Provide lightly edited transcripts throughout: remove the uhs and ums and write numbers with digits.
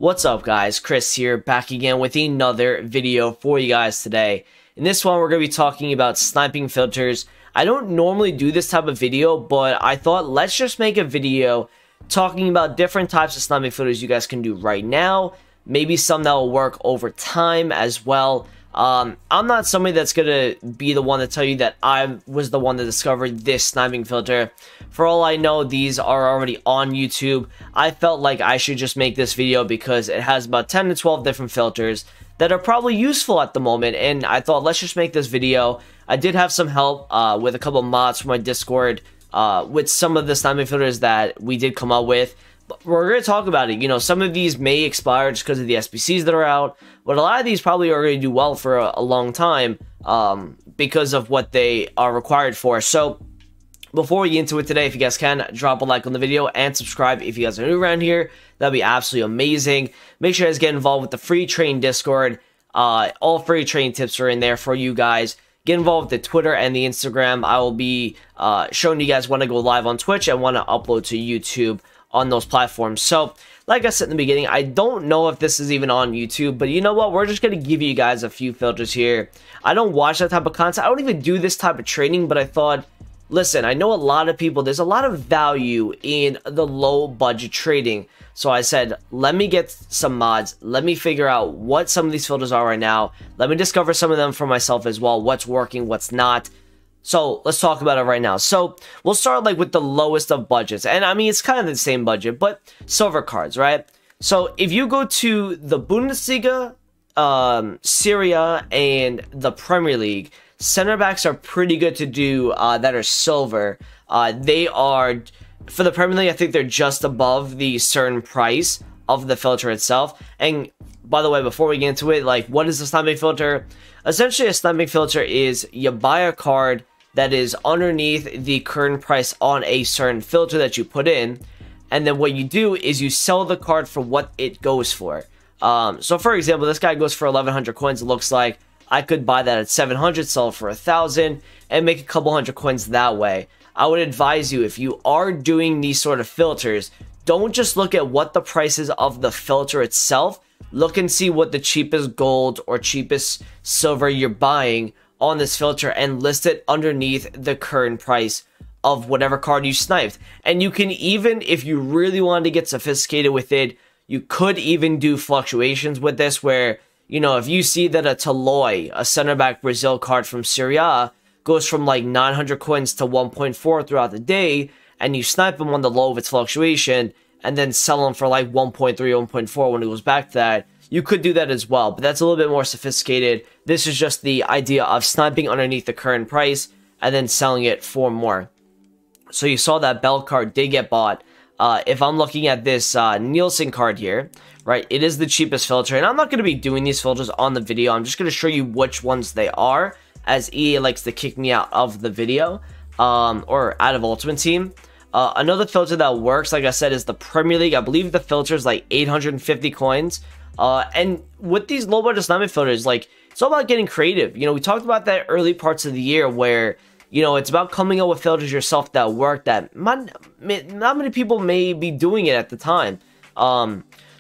What's up guys, Chris here, back again with another video for you guys today. In this one, we're going to be talking about sniping filters. I don't normally do this type of video, but I thought let's just make a video talking about different types of sniping filters you guys can do right now. Maybe some that will work over time as well. I'm not somebody that's going to be the one to tell you that I was the one that discovered this sniping filter. For all I know, these are already on YouTube. I felt like I should just make this video because it has about 10 to 12 different filters that are probably useful at the moment, and I thought let's just make this video. I did have some help with a couple mods from my Discord with some of the sniping filters that we did come up with. But we're going to talk about it. You know, some of these may expire just because of the SBCs that are out, but a lot of these probably are going to do well for a long time because of what they are required for. So before we get into it today, if you guys can, drop a like on the video and subscribe if you guys are new around here. That'd be absolutely amazing. Make sure you guys get involved with the free train Discord. All free train tips are in there for you guys. Get involved with the Twitter and the Instagram. I will be showing you guys when to go live on Twitch and when to upload to YouTube on those platforms. So like I said in the beginning, I don't know if this is even on YouTube, but you know what, we're just going to give you guys a few filters here. I don't watch that type of content. I don't even do this type of trading, but I thought, listen, I know a lot of people, there's a lot of value in the low budget trading. So I said, let me get some mods. Let me figure out what some of these filters are right now. Let me discover some of them for myself as well. What's working, what's not. So let's talk about it right now. So we'll start like with the lowest of budgets. And I mean, it's kind of the same budget, but silver cards, right? So if you go to the Bundesliga, Syria, and the Premier League, center backs are pretty good to do that are silver. They are, for the Premier League, I think they're just above the certain price of the filter itself. And by the way, before we get into it, like, what is a sniping filter? Essentially, a sniping filter is you buy a card that is underneath the current price on a certain filter that you put in, and then what you do is you sell the card for what it goes for. So for example, this guy goes for 1100 coins. It looks like I could buy that at 700, sell it for 1000, and make a couple hundred coins that way. I would advise you, if you are doing these sort of filters, don't just look at what the price is of the filter itself. Look and see what the cheapest gold or cheapest silver you're buying on this filter and list it underneath the current price of whatever card you sniped. And you can even, if you really wanted to get sophisticated with it, you could even do fluctuations with this where, you know, if you see that a Toloi, a center back Brazil card from Syria, goes from like 900 coins to 1.4 throughout the day, and you snipe him on the low of its fluctuation, and then sell him for like 1.3, 1.4 when it goes back to that, you could do that as well, but that's a little bit more sophisticated. This is just the idea of sniping underneath the current price and then selling it for more. So you saw that Bell card did get bought. If I'm looking at this Nielsen card here, right, it is the cheapest filter, and I'm not going to be doing these filters on the video. I'm just going to show you which ones they are, as EA likes to kick me out of the video, or out of Ultimate Team. Another filter that works, like I said, is the Premier League. I believe the filter is like 850 coins. And with these low budget sniping filters, like, it's all about getting creative. You know, we talked about that early parts of the year where, you know, it's about coming up with filters yourself that work, that not many people may be doing it at the time.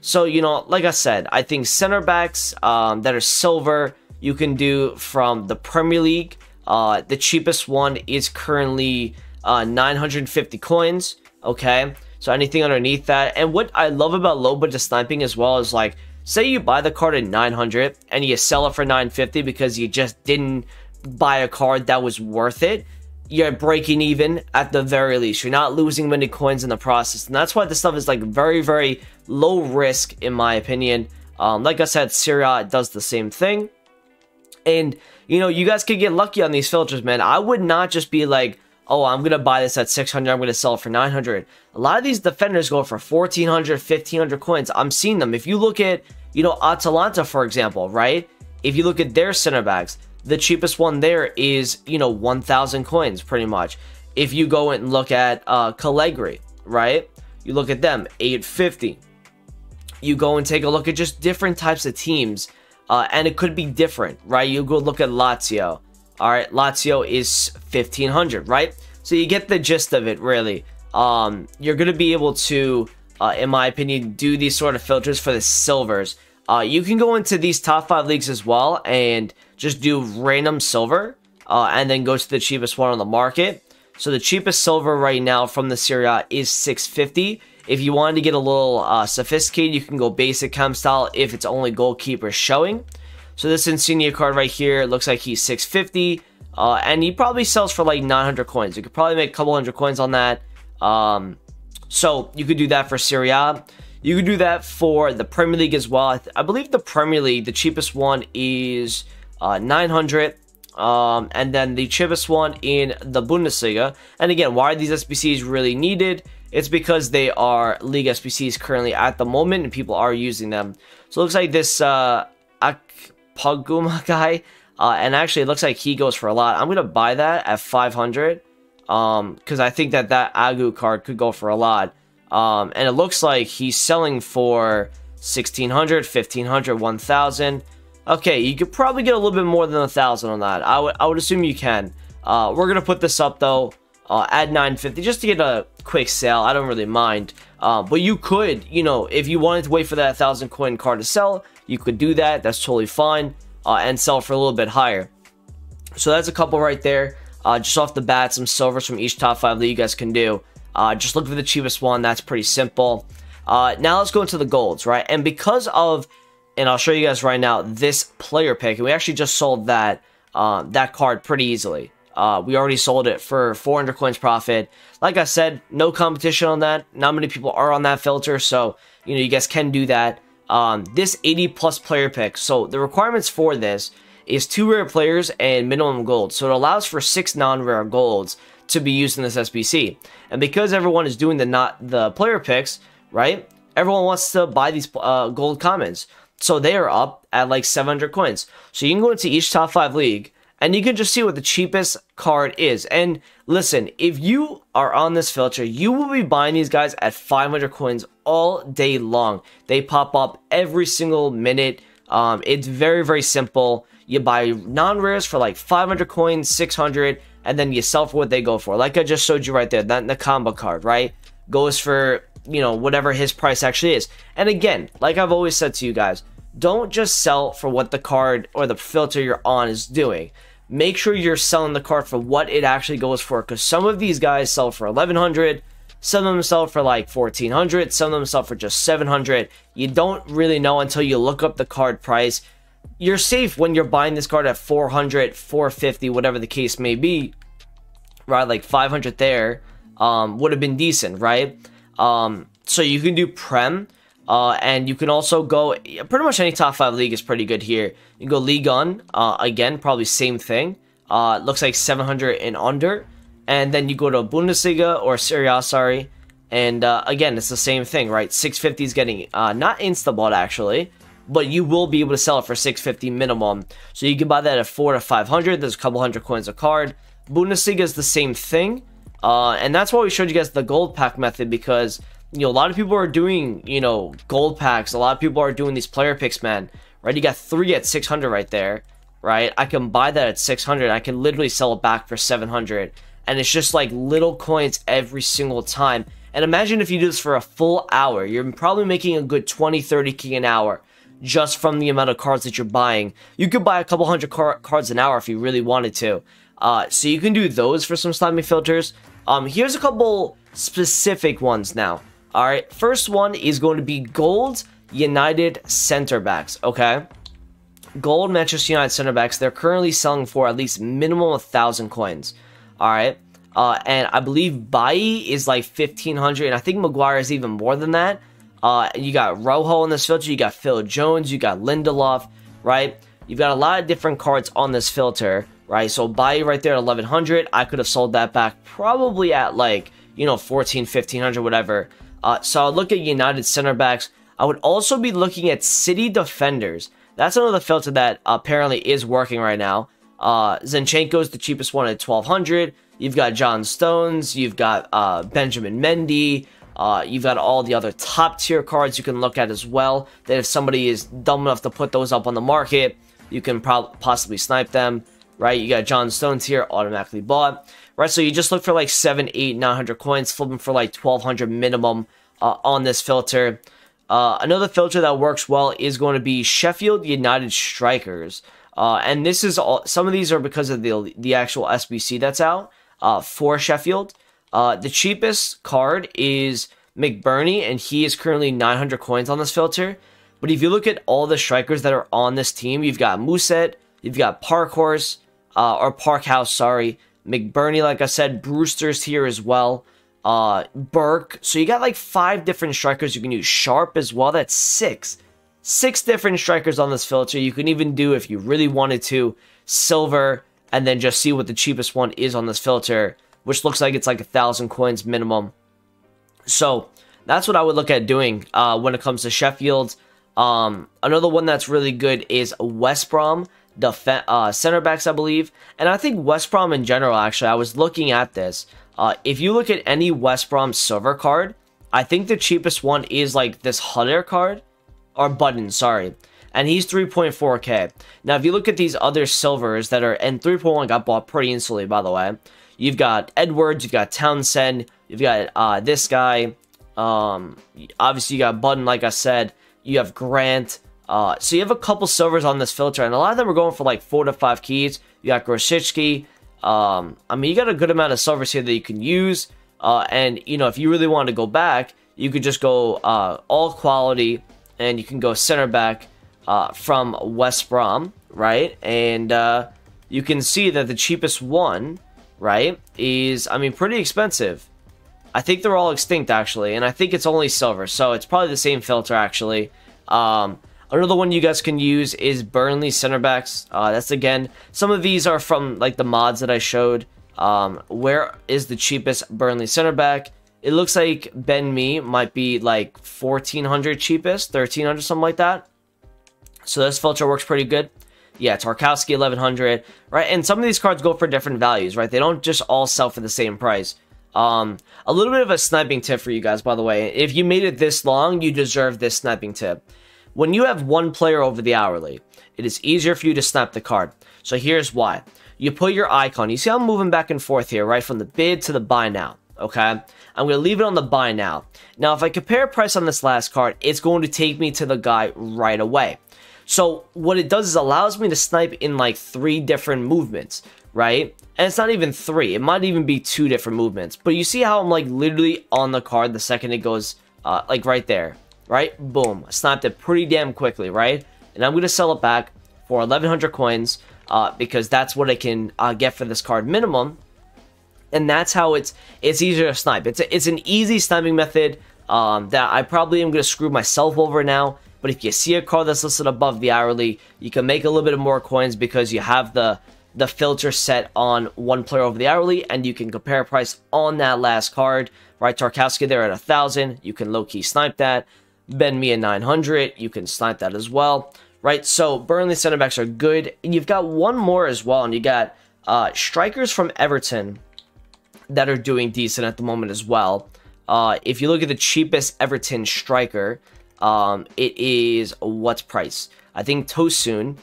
So, you know, like I said, I think center backs that are silver, you can do from the Premier League. The cheapest one is currently 950 coins, okay? So anything underneath that. And what I love about low budget sniping as well is, like, say you buy the card at 900 and you sell it for 950 because you just didn't buy a card that was worth it. You're breaking even at the very least. You're not losing many coins in the process. And that's why this stuff is like very, very low risk in my opinion. Like I said, Syria does the same thing. And, you know, you guys could get lucky on these filters, man. I would not just be like, oh, I'm going to buy this at 600, I'm going to sell it for 900. A lot of these defenders go for 1400, 1500 coins. I'm seeing them. If you look at, you know, Atalanta, for example, right? If you look at their center backs, the cheapest one there is, you know, 1000 coins pretty much. If you go and look at Calegri, right? You look at them, 850. You go and take a look at just different types of teams, and it could be different, right? You go look at Lazio. All right, Lazio is 1500, right? So you get the gist of it, really. You're going to be able to in my opinion, do these sort of filters for the silvers. You can go into these top 5 leagues as well and just do random silver and then go to the cheapest one on the market. So the cheapest silver right now from the Serie A is 650. If you wanted to get a little sophisticated, you can go basic chem style if it's only goalkeeper showing. So this Insignia card right here looks like he's 650. And he probably sells for like 900 coins. You could probably make a couple hundred coins on that. So you could do that for Serie A. You could do that for the Premier League as well. I believe the Premier League, the cheapest one is 900. And then the cheapest one in the Bundesliga. And again, why are these SBCs really needed? It's because they are league SBCs currently at the moment and people are using them. So it looks like this Akpoguma guy. And actually, it looks like he goes for a lot. I'm going to buy that at 500. Because I think that Agu card could go for a lot. And it looks like he's selling for 1,600, 1,500, 1,000. Okay, you could probably get a little bit more than 1,000 on that. I would assume you can. We're gonna put this up though at 950 just to get a quick sale. I don't really mind. But you could, you know, if you wanted to wait for that 1,000 coin card to sell, you could do that. That's totally fine. And sell for a little bit higher. So that's a couple right there. Just off the bat, some silvers from each top 5 that you guys can do. Just look for the cheapest one. That's pretty simple. Now let's go into the golds, right? And because of, and I'll show you guys right now, this player pick, and we actually just sold that that card pretty easily. We already sold it for 400 coins profit. Like I said, no competition on that. Not many people are on that filter, so you know you guys can do that. This 80 plus player pick. So the requirements for this is 2 rare players and minimum gold. So it allows for 6 non-rare golds to be used in this SBC. And because everyone is doing the player picks, right? Everyone wants to buy these gold commons. So they are up at like 700 coins. So you can go into each top 5 league and you can just see what the cheapest card is. And listen, if you are on this filter, you will be buying these guys at 500 coins all day long. They pop up every single minute. It's very, very simple. You buy non-rares for like 500 coins, 600, and then you sell for what they go for. Like I just showed you right there, that Nakamba card, right? Goes for, you know, whatever his price actually is. And again, like I've always said to you guys, don't just sell for what the card or the filter you're on is doing. Make sure you're selling the card for what it actually goes for, because some of these guys sell for 1,100, some of them sell for like 1,400, some of them sell for just 700. You don't really know until you look up the card price. You're safe when you're buying this card at 400, 450, whatever the case may be, right? Like 500 there would have been decent, right? So you can do Prem, and you can also go, pretty much any top 5 league is pretty good here. You can go Ligue 1, again, probably same thing. Looks like 700 and under. And then you go to Bundesliga or Serie A, sorry. And again, it's the same thing, right? 650 is getting, not Instabot actually, but you will be able to sell it for 650 minimum. So you can buy that at 400 to 500. There's a couple hundred coins a card. Bundesliga is the same thing. And that's why we showed you guys the gold pack method, because, you know, a lot of people are doing, you know, gold packs. A lot of people are doing these player picks, man. Right? You got 3 at 600 right there, right? I can buy that at 600. I can literally sell it back for 700. And it's just like little coins every single time. And imagine if you do this for a full hour. You're probably making a good 20, 30k an hour just from the amount of cards that you're buying. You could buy a couple hundred cards an hour if you really wanted to. So you can do those for some slimy filters. Here's a couple specific ones now. Alright, first one is going to be Gold United Center Backs, okay? Gold Manchester United Center Backs, they're currently selling for at least minimum 1,000 coins. Alright, and I believe Bailly is like 1,500, and I think Maguire is even more than that. You got Rojo in this filter, you got Phil Jones, you got Lindelof, right? You've got a lot of different cards on this filter, right? So Bailly right there at 1,100, I could have sold that back probably at like, you know, 1,400, 1,500, whatever. So I'll look at United Center Backs. I would also be looking at City Defenders. That's another filter that apparently is working right now. Zinchenko's the cheapest one at 1,200. You've got John Stones. You've got Benjamin Mendy. You've got all the other top tier cards you can look at as well. That if somebody is dumb enough to put those up on the market, you can possibly snipe them, right? You got John Stones here, automatically bought, right? So you just look for like 700, 800, 900 coins, flip them for like 1,200 minimum. on this filter. Another filter that works well is going to be Sheffield United strikers. And this is all, some of these are because of the actual SBC that's out for Sheffield. The cheapest card is McBurney, and he is currently 900 coins on this filter. But if you look at all the strikers that are on this team, you've got Moosehead, you've got Parkhorse, or Parkhouse, sorry, McBurney, like I said, Brewster's here as well, Burke. So you got like 5 different strikers you can use. Sharp as well, that's 6. 6 different strikers on this filter. You can even do, if you really wanted to, silver, and then just see what the cheapest one is on this filter, which looks like it's like 1,000 coins minimum. So that's what I would look at doing when it comes to Sheffield. Another one that's really good is West Brom, the center backs, I believe. And I think West Brom in general, actually, I was looking at this. If you look at any West Brom silver card, I think the cheapest one is like this Hutter card, or Button, sorry. And he's 3.4k. Now, if you look at these other silvers that are, and 3.1 got bought pretty instantly, by the way. You've got Edwards, you've got Townsend, you've got this guy. Obviously, you got Button, like I said. You have Grant. So you have a couple silvers on this filter, and a lot of them are going for like 4 to 5 keys. You got Grosicki. I mean, you got a good amount of silvers here that you can use. And, you know, if you really want to go back, you could just go all quality, and you can go center back from West Brom, right? And you can see that the cheapest one, right, is, I mean, pretty expensive. I think they're all extinct, actually, and I think it's only silver, so it's probably the same filter, actually. Another one you guys can use is Burnley center backs. That's, again, some of these are from, like, the mods that I showed. Where is the cheapest Burnley center back? It looks like Ben Mee might be, like, 1,400 cheapest, 1,300, something like that. So this filter works pretty good. Yeah, Tarkowski, 1,100, right? And some of these cards go for different values, right? They don't just all sell for the same price. A little bit of a sniping tip for you guys, by the way. If you made it this long, you deserve this sniping tip. When you have one player over the hourly, it is easier for you to snipe the card. So here's why. You put your icon. You see how I'm moving back and forth here, right? From the bid to the buy now, okay? I'm going to leave it on the buy now. Now, if I compare price on this last card, it's going to take me to the guy right away. So what it does is allows me to snipe in like 3 different movements, right? And it's not even 3. It might even be 2 different movements. But you see how I'm like literally on the card the second it goes like right there, right? Boom. I sniped it pretty damn quickly, right? And I'm going to sell it back for 1,100 coins because that's what I can get for this card minimum. And that's how it's easier to snipe. It's an easy sniping method that I probably am going to screw myself over now. But if you see a card that's listed above the hourly, you can make a little bit more coins because you have the filter set on one player over the hourly, and you can compare price on that last card, right? Tarkowski there at 1,000, you can low-key snipe that. Ben Mee at 900, you can snipe that as well, right? So Burnley center backs are good. And you've got one more as well, and you got strikers from Everton that are doing decent at the moment as well. If you look at the cheapest Everton striker, it is what price? I think Tosun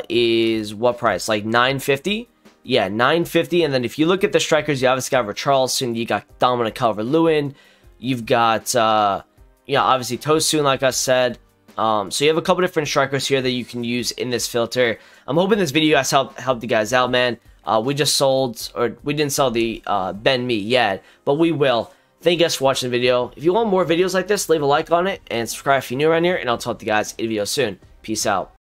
is what price? Like 950? Yeah, 950. And then if you look at the strikers, you obviously got Richarlison, you got Dominic Calvert-Lewin, you've got yeah, obviously Tosun, like I said. So you have a couple different strikers here that you can use in this filter. I'm hoping this video has helped you guys out, man. We just sold, or we didn't sell the Ben Mee yet, but we will. Thank you guys for watching the video. If you want more videos like this, leave a like on it and subscribe if you're new around here, and I'll talk to you guys in a video soon. Peace out.